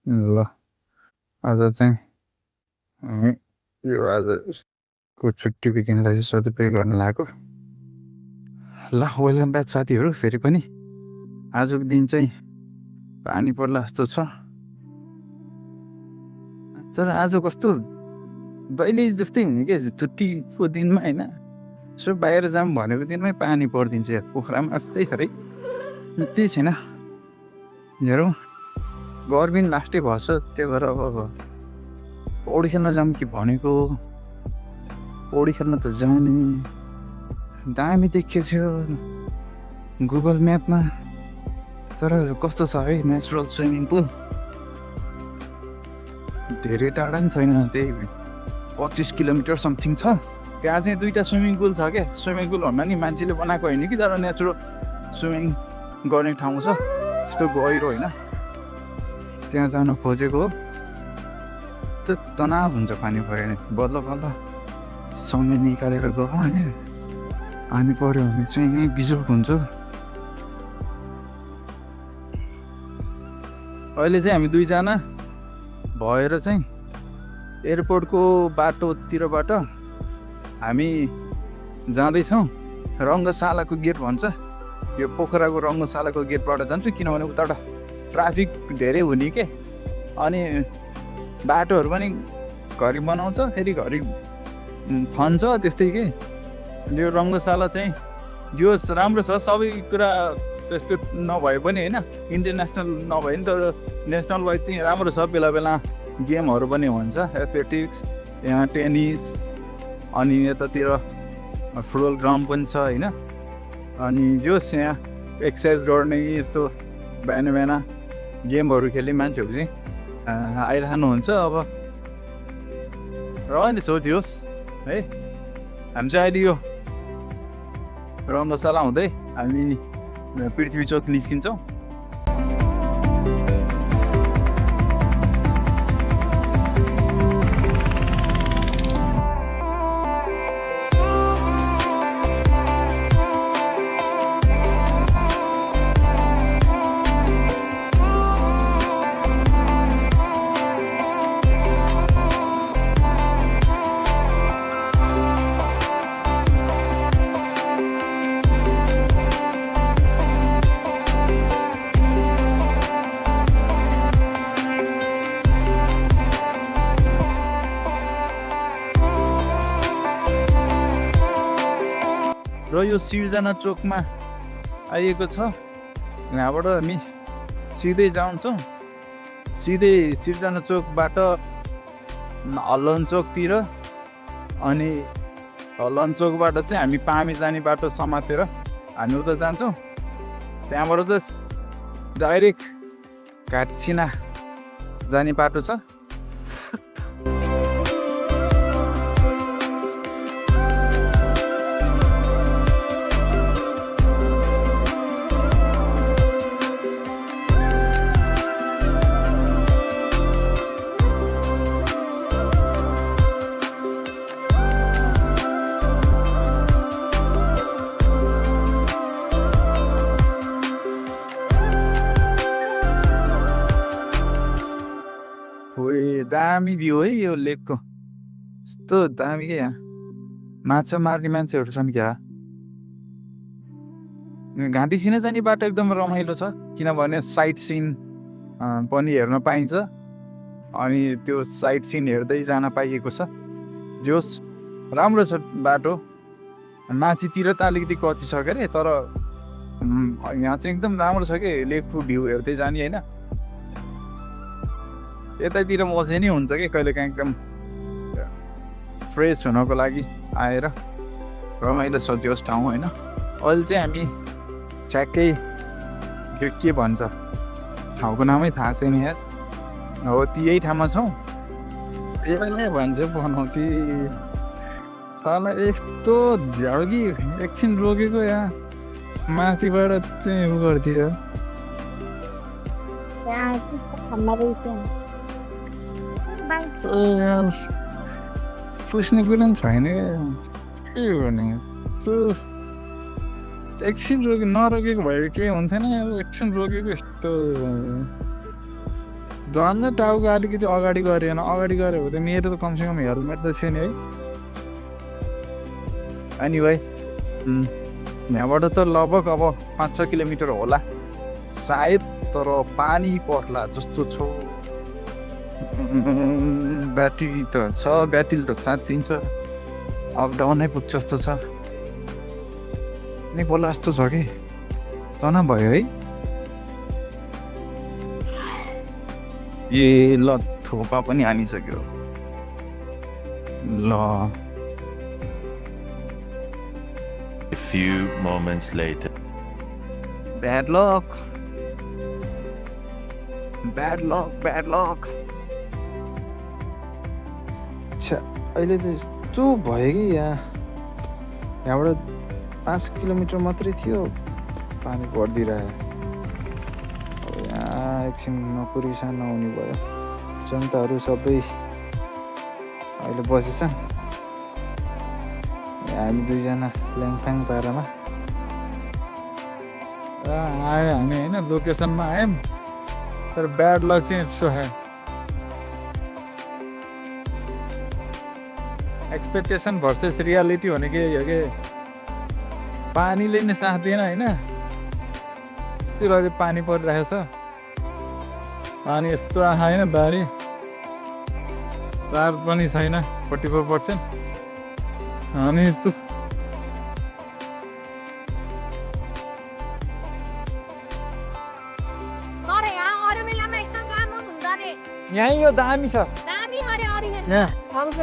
ल आज चाहिँ हामी यो आजको छुट्टीको दिनलाई चाहिँ सदुपयोग गर्न लागेको। ल वेलकम ब्याक साथीहरू, फेरि पनि आजको दिन चाहिँ पानी पर्ला जस्तो छ। तर आज कस्तो दैले जस्तै हुने क्या, छुट्टीको दिनमा होइन, यसो बाहिर जाऊँ भनेको दिनमै पानी परिदिन्छ यार। पोखरामा यस्तै खरै त्यही छैन, हेरौँ गर्मी लास्टै भएछ। त्यो भएर अब पौडी खेल्न जाऊँ कि भनेको। पौडी खेल्न त जाने दामी देखेको थियो गुगल म्यापमा, तर कस्तो छ है नेचुरल स्विमिङ पुल, धेरै टाढा पनि छैन, त्यही 25 किलोमिटर समथिङ छ। त्यहाँ चाहिँ 2टा स्विमिङ पुल छ क्या। स्विमिङ पुल भन्दा नि मान्छेले बनाएको होइन कि, तर नेचुरल स्विमिङ गर्ने ठाउँ छ, त्यस्तो गहिरो होइन। त्यहाँ जान खोजेको हो। त्यो तनाव हुन्छ पानी पऱ्यो भने, बल्ल बल्ल समय निकालेर गयो भने पानी पऱ्यो भने चाहिँ यहीँ बिजोग हुन्छ। अहिले चाहिँ हामी 2जना भएर चाहिँ एयरपोर्टको बाटोतिरबाट हामी जाँदैछौँ। रङ्गशालाको गेट भन्छ, यो पोखराको रङ्गशालाको गेटबाट जान्छु, किनभने उताबाट ट्राफिक धेरै हुने के, अनि बाटोहरू पनि घरि बनाउँछ, फेरि घरि खन्छ, त्यस्तै के। यो रङ्गशाला चाहिँ जो राम्रो छ, सबै कुरा त्यस्तो नभए पनि होइन, इन्टरनेसनल नभए पनि तर नेसनल वाइज चाहिँ राम्रो छ। बेला बेला गेमहरू पनि हुन्छ, एथलेटिक्स, यहाँ टेनिस, अनि यतातिर फुटबल ग्राउन्ड पनि छ होइन। अनि जोस् यहाँ एक्सर्साइज गर्ने यस्तो बिहान बिहान गेमहरू खेल्ने मान्छेहरू चाहिँ आइरहनुहुन्छ। अब रमाइलो सोधियोस् है। हामी चाहिँ अहिले यो रङ्गशाला हुँदै हामी पृथ्वी चोक निस्किन्छौँ। र यो सिर्जना चोकमा आइएको छ। यहाँबाट हामी सिधै जान्छौँ, सिधै सिर्जना चोकबाट हल्लन चोकतिर, अनि हल्लन चोकबाट चाहिँ हामी पामी जाने बाटो समातेर हामी उता जान्छौँ। त्यहाँबाट चाहिँ डाइरेक्ट घाटसिना जाने बाटो छ। दामी भ्यू है यो लेकको, यस्तो दामी क्या। यहाँ माछा मार्ने मान्छेहरू छन् क्या। घाँटी सिना जाने बाटो एकदम रमाइलो छ, किनभने साइट सिन पनि हेर्न पाइन्छ, अनि त्यो साइट सिन हेर्दै जान पाइएको छ। जोस् राम्रो छ बाटो। माथितिर त अलिकति कच्ची छ के अरे, तर यहाँ चाहिँ एकदम राम्रो छ कि, लेकको भ्यू हेर्दै जाने होइन। यतातिर मजा नै हुन्छ कि कहिलेकाहीँ एकदम फ्रेस हुनको लागि आएर रमाइलो छ त्यस ठाउँ होइन। अहिले चाहिँ हामी ठ्याक्कै के भन्छ ठाउँको नामै थाहा छैन यार, हो त्यही ठाउँमा छौँ। त्यसलाई भन्छ बनाउँथी तल यस्तो झ्याउकी एकछिन रोकेको, यहाँ माथिबाट चाहिँ उ गर्थ्यो। पुस्ने कुरा पनि छैन के गर्ने। एकछिन नरोकेको भए केही हुन्थेन, अब एकछिन रोकेको यस्तो झन् टाउको अलिकति अगाडि गरेन अगाडि गऱ्यो भने त मेरो त कमसेकम हेलमेट त छैन है अनि भाइ यहाँबाट त लगभग अब 5-6 किलोमिटर होला सायद तर पानी पर्ला जस्तो छ ब्याट्री त छ ब्याट्री त साँच्चिन्छ अप डाउनै पुग्छ जस्तो छ नि बोला जस्तो छ कि तना भयो है ए ल थोपा पनि हानिसक्यो ल A few moments later. Bad luck. Bad luck, bad luck. अच्छा अहिले त यस्तो भयो कि यहाँबाट 5 किलोमिटर मात्रै थियो पानी परिदिइरह्यो अब यहाँ एकछिन नपुरिसान नहुने भयो जनताहरू सबै अहिले बसेछन् हामी दुईजना ल्याङफ्याङ पारामा आयो हामी होइन लोकेसनमा आयौँ तर ब्याड लक चाहिँ यसो है एक्सपेक्टेसन भर्सेस रियालिटी भनेको यही हो कि पानीले नै साथ दिएन होइन यस्तै गरी पानी परिरहेको छ पानी यस्तो आँखा होइन बारी चार्ज पनि छैन 44% हामी यस्तो यहीँ यो दामी छ हाम्रो